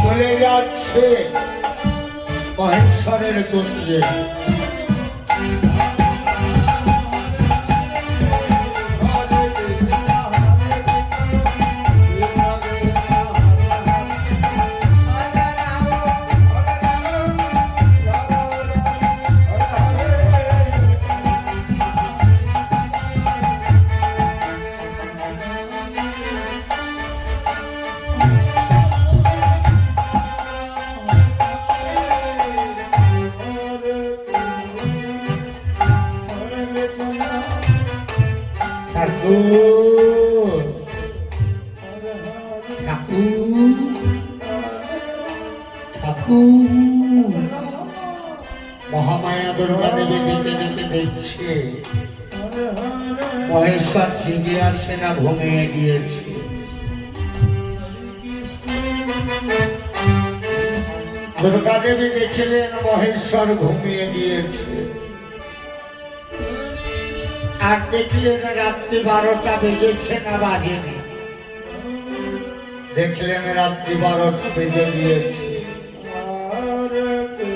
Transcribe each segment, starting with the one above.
চলে যাচ্ছে মহেশ্বরের কুঞ্জে। মহামায়া দুর্গা দেবী দেখে দেখে দেখছে মহেশ্বর জেগে আছে না ঘুমিয়ে গিয়েছে। দুর্গা দেবী দেখলেন মহেশ্বর ঘুমিয়ে গিয়েছে, আর দেখলেন রাত্রি 12টা বেজেছে না বাজেনি, দেখলেন রাত্রি 12টা বেজে গিয়েছে।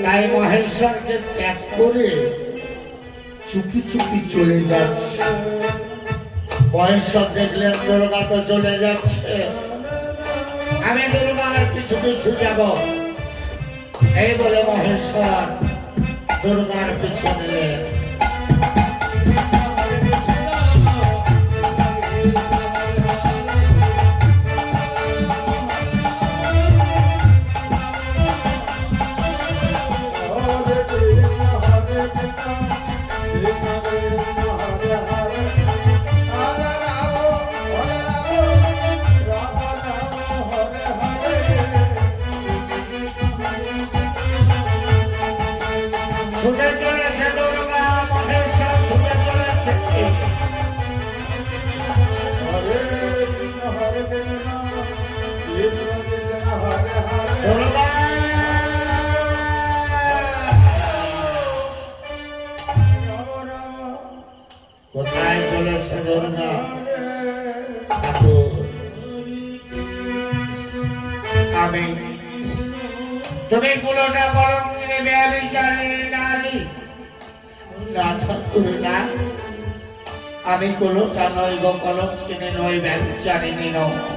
তাই মহেশ্বরকে ত্যাগ করে চুপি চুপি চলে যাচ্ছে। মহেশ্বর দেখলেন দুর্গা তো চলে যাচ্ছে, আমি দুর্গার পিছু পিছু যাব। এই বলে মহেশ্বর দুর্গার পিছু নিলেন। ছুটে চলেছে দুর্গা, মহেশ্বর ছুটে চলেছে। দুর্গা কোথায় চলেছে দুর্গা? আমি তুমি কুলোটা বরং ব্যভিচারিণী নারী। না ঠাকুর না, আমি কুলোটা নই গো, কলঙ্কিনী নই, ব্যভিচারিণী নই।